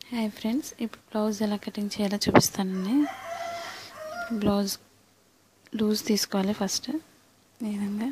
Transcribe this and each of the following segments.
Hi friends, ఇప్పుడు blouse ఎలా cutting చేయాలో చూపిస్తానండి. బ్లౌజ్ లూజ్ తీసుకోవాలి. ఫస్ట్ ఈ విధంగా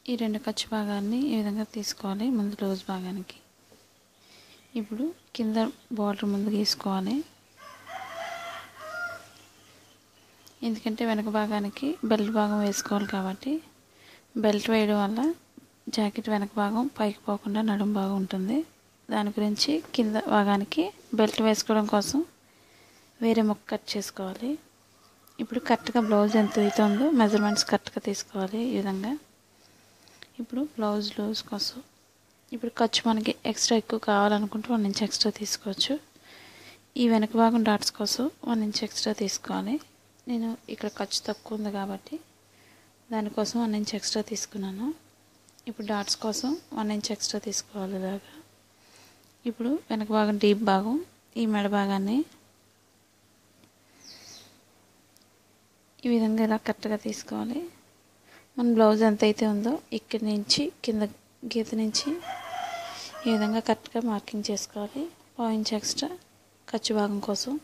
ఈ రెండు ఖర్చు భాగాన్ని ఈ విధంగా తీసుకోవాలి. ముందు లూజ్ భాగానికి ఇప్పుడు కింద బార్డర్ ముందు గీసుకోవాలి. ఎందుకంటే వెనక భాగానికి బెల్ట్ భాగం వేసుకోవాలి కాబట్టి బెల్ట్ వేయడం వల్ల జాకెట్ వెనక భాగం పైకి పోకుండా నడుము భాగం ఉంటుంది. దాని గురించి కింద భాగానికి బెల్ట్ వేసుకోవడం కోసం వేరే ముక్క కట్ చేసుకోవాలి. ఇప్పుడు కరెక్ట్గా బ్లౌజ్ ఎంత అవుతుందో మెజర్మెంట్స్ కరెక్ట్గా తీసుకోవాలి. ఈ విధంగా ఇప్పుడు బ్లౌజ్ లూజ్ కోసం ఇప్పుడు ఖర్చు మనకి ఎక్స్ట్రా ఎక్కువ కావాలనుకుంటే 1 ఇంచ్ ఎక్స్ట్రా తీసుకోవచ్చు. ఈ వెనక భాగం డాట్స్ కోసం 1 ఇంచ్ ఎక్స్ట్రా తీసుకోవాలి. నేను ఇక్కడ ఖర్చు తక్కువ ఉంది కాబట్టి దానికోసం 1 ఇంచ్ ఎక్స్ట్రా తీసుకున్నాను. ఇప్పుడు డాట్స్ కోసం 1 ఇంచ్ ఎక్స్ట్రా తీసుకోవాలి. ఇలాగా ఇప్పుడు వెనక భాగం డీప్ భాగం ఈ మెడ భాగాన్ని ఈ విధంగా ఇలా కరెక్ట్గా తీసుకోవాలి. మన బ్లౌజ్ ఎంత అయితే ఉందో ఇక్కడి నుంచి కింద గీత నుంచి ఈ విధంగా కరెక్ట్గా మార్కింగ్ చేసుకోవాలి. 1 ఇంచ్ ఎక్స్ట్రా ఖర్చు భాగం కోసం.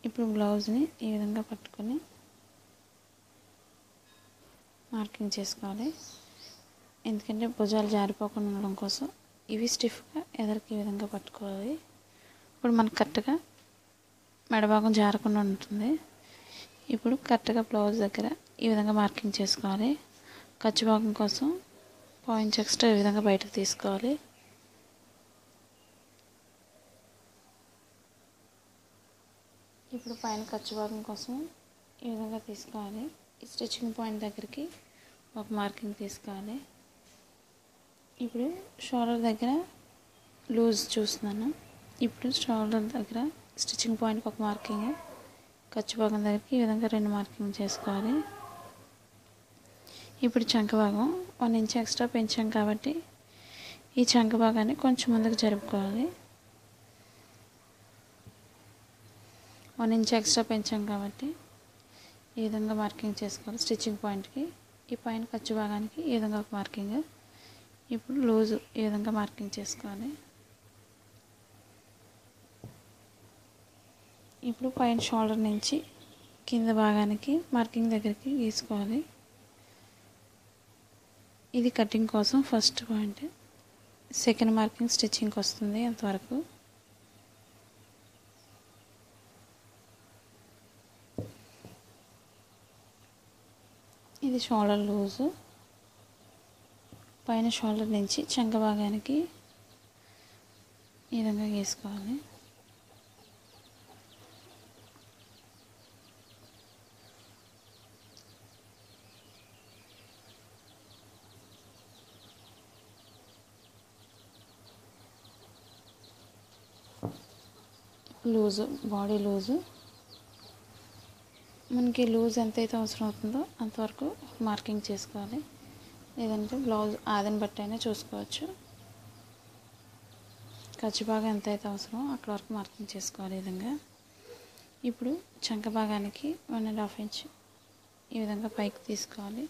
ఇప్పుడు బ్లౌజ్ని ఈ విధంగా పట్టుకొని మార్కింగ్ చేసుకోవాలి. ఎందుకంటే భుజాలు జారిపోకుండా ఉండడం కోసం ఇవి స్టిఫ్గా ఎదరికి ఈ విధంగా పట్టుకోవాలి. ఇప్పుడు మనకు కరెక్ట్గా మెడభాగం జారకుండా ఉంటుంది. ఇప్పుడు కరెక్ట్గా బ్లౌజ్ దగ్గర ఈ విధంగా మార్కింగ్ చేసుకోవాలి. ఖర్చు భాగం కోసం 1 ఇంచ్ ఎక్స్ట్రా ఈ విధంగా బయటకు తీసుకోవాలి. ఇప్పుడు పైన ఖర్చు భాగం కోసం ఈ విధంగా తీసుకోవాలి. ఈ స్టిచ్చింగ్ పాయింట్ దగ్గరికి ఒక మార్కింగ్ తీసుకోవాలి. ఇప్పుడు షోల్డర్ దగ్గర లూజ్ చూస్తున్నాను. ఇప్పుడు షోల్డర్ దగ్గర స్టిచ్చింగ్ పాయింట్కి ఒక మార్కింగ్, ఖర్చు భాగం దగ్గరికి ఈ విధంగా 2 మార్కింగ్ చేసుకోవాలి. ఇప్పుడు చంక భాగం 1 ఇంచ్ ఎక్స్ట్రా పెంచాం కాబట్టి ఈ చంక భాగాన్ని కొంచెం ముందుకు జరుపుకోవాలి. 1 ఇంచ్ ఎక్స్ట్రా పెంచాం కాబట్టి ఈ విధంగా మార్కింగ్ చేసుకోవాలి. స్టిచ్చింగ్ పాయింట్కి ఈ పైన ఖర్చు భాగానికి ఈ విధంగా ఒక మార్కింగ్. ఇప్పుడు లూజు ఈ విధంగా మార్కింగ్ చేసుకోవాలి. ఇప్పుడు పైన షోల్డర్ నుంచి కింద భాగానికి మార్కింగ్ దగ్గరికి గీసుకోవాలి. ఇది కటింగ్ కోసం ఫస్ట్ పాయింట్. సెకండ్ మార్కింగ్ స్టిచ్చింగ్కి వస్తుంది. అంతవరకు ఇది షోల్డర్ లూజు. పైన షోల్డర్ నుంచి చంక భాగానికి ఈ విధంగా గీసుకోవాలి. లూజు బాడీ లూజు మనకి లూజ్ ఎంతైతే అవసరం అవుతుందో అంతవరకు మార్కింగ్ చేసుకోవాలి. లేదంటే బ్లౌజ్ ఆదిని బట్టి అయినా చూసుకోవచ్చు. ఖర్చు భాగం ఎంతైతే అవసరమో అక్కడ వరకు మార్కింగ్ చేసుకోవాలి. ఈ విధంగా ఇప్పుడు చంక భాగానికి 1.5 ఇంచ్ ఈ విధంగా పైకి తీసుకోవాలి.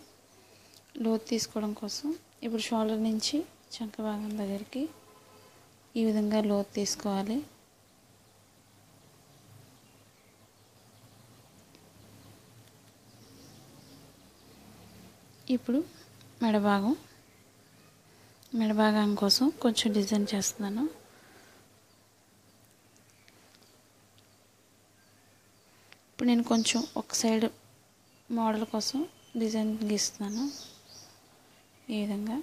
లోతు తీసుకోవడం కోసం ఇప్పుడు షోల్డర్ నుంచి చంక భాగం దగ్గరికి ఈ విధంగా లోతు తీసుకోవాలి. ఇప్పుడు మెడభాగం కోసం కొంచెం డిజైన్ చేస్తున్నాను. ఇప్పుడు నేను కొంచెం ఒక సైడ్ మోడల్ కోసం డిజైన్ గీస్తున్నాను. ఈ విధంగా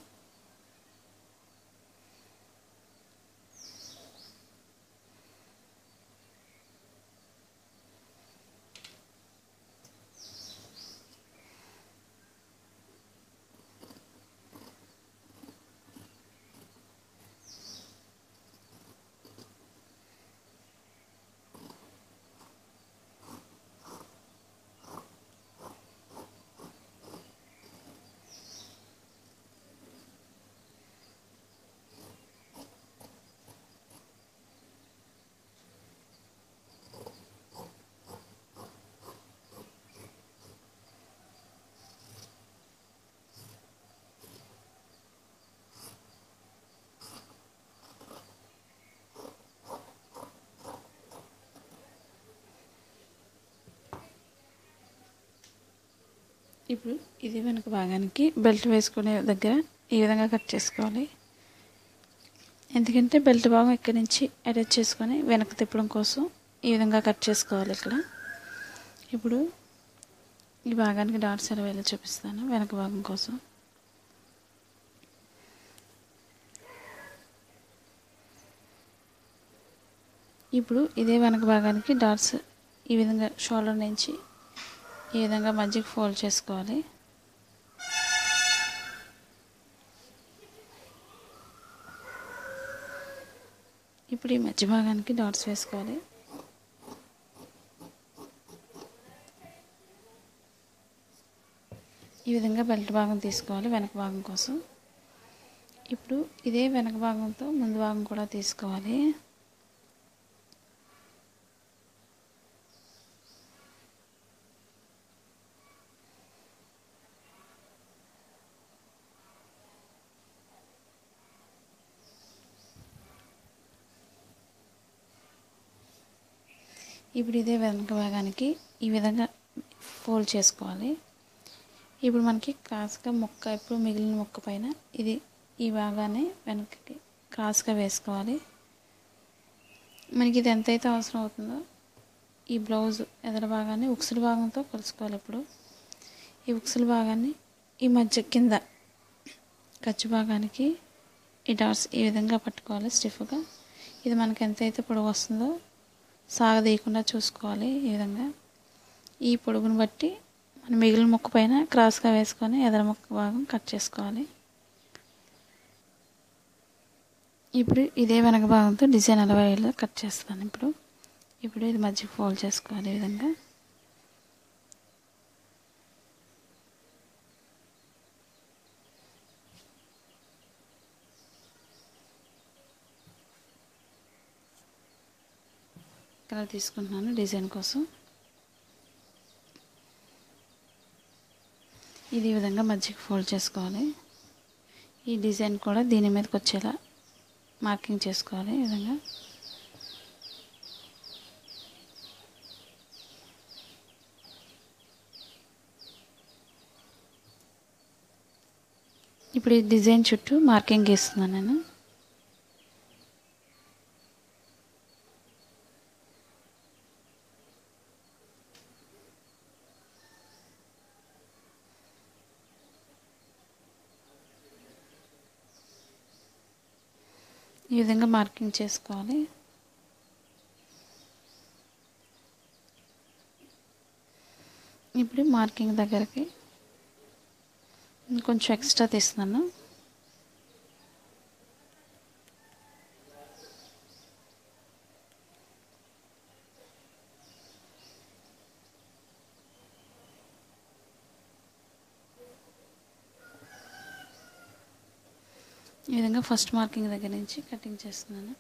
ఇప్పుడు ఇది వెనక భాగానికి బెల్ట్ వేసుకునే దగ్గర ఈ విధంగా కట్ చేసుకోవాలి. ఎందుకంటే బెల్ట్ భాగం ఇక్కడి నుంచి అటాచ్ చేసుకొని వెనక తిప్పడం కోసం ఈ విధంగా కట్ చేసుకోవాలి. ఇక్కడ ఇప్పుడు ఈ భాగానికి డాట్స్ ఎలా వేయాలో చూపిస్తాను. వెనక భాగం కోసం ఇప్పుడు ఇదే వెనక భాగానికి డాట్స్ ఈ విధంగా షోల్డర్ నుంచి ఈ విధంగా మధ్యకి ఫోల్డ్ చేసుకోవాలి. ఇప్పుడు ఈ మధ్య భాగానికి డాట్స్ వేసుకోవాలి. ఈ విధంగా బెల్ట్ భాగం తీసుకోవాలి వెనక భాగం కోసం. ఇప్పుడు ఇదే వెనక భాగంతో ముందు భాగం కూడా తీసుకోవాలి. ఇప్పుడు ఇదే వెనక భాగానికి ఈ విధంగా ఫోల్డ్ చేసుకోవాలి. ఇప్పుడు మనకి క్రాస్గా ముక్క ఇప్పుడు మిగిలిన ముక్క పైన ఇది ఈ భాగాన్ని వెనక్కి క్రాస్గా వేసుకోవాలి. మనకి ఇది ఎంతైతే అవసరం అవుతుందో ఈ బ్లౌజ్ ఎదర భాగాన్ని ఉక్సుల భాగంతో కొలుసుకోవాలి. ఇప్పుడు ఈ ఉక్సుల భాగాన్ని ఈ మధ్య కింద ఖర్చు భాగానికి ఈ డాట్స్ ఈ విధంగా పట్టుకోవాలి స్టిఫ్గా. ఇది మనకి ఎంతైతే పొడవు వస్తుందో సాగదీయకుండా చూసుకోవాలి. ఈ విధంగా ఈ పొడుగును బట్టి మనం మిగిలిన ముక్క పైన క్రాస్గా వేసుకొని ఎదర ముక్క భాగం కట్ చేసుకోవాలి. ఇప్పుడు ఇదే వెనక భాగంతో డిజైన్ ఎలా వేయాలో కట్ చేస్తాను. ఇప్పుడు ఇది మధ్యకి ఫోల్డ్ చేసుకోవాలి. ఈ విధంగా కలర్ తీసుకుంటున్నాను డిజైన్ కోసం. ఇది ఈ విధంగా మధ్యకి ఫోల్డ్ చేసుకోవాలి. ఈ డిజైన్ కూడా దీని మీదకి వచ్చేలా మార్కింగ్ చేసుకోవాలి. ఈ విధంగా ఇప్పుడు ఈ డిజైన్ చుట్టూ మార్కింగ్ గీస్తున్నాను నేను. ఈ విధంగా మార్కింగ్ చేసుకోవాలి. ఇప్పుడు మార్కింగ్ దగ్గరికి కొంచెం ఎక్స్ట్రా తీస్తున్నాను. ఈ విధంగా ఫస్ట్ మార్కింగ్ దగ్గర నుంచి కటింగ్ చేస్తున్నాను.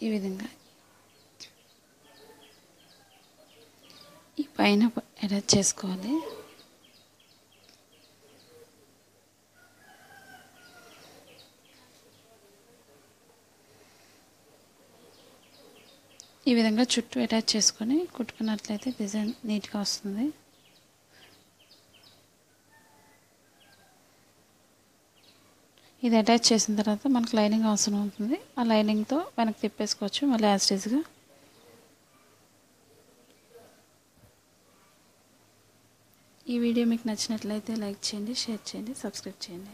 ఈ విధంగా ఈ పైన అటాచ్ చేసుకోవాలి. ఈ విధంగా చుట్టూ అటాచ్ చేసుకొని కుట్టుకున్నట్లయితే డిజైన్ నీట్గా వస్తుంది. ఇది అటాచ్ చేసిన తర్వాత మనకు లైనింగ్ అవసరం ఉంటుంది. ఆ లైనింగ్తో వెనక్కి తిప్పేసుకోవచ్చు మళ్ళీ యాస్టీజ్గా. ఈ ఈ వీడియో మీకు నచ్చినట్లయితే లైక్ చేయండి, షేర్ చేయండి, సబ్స్క్రైబ్ చేయండి.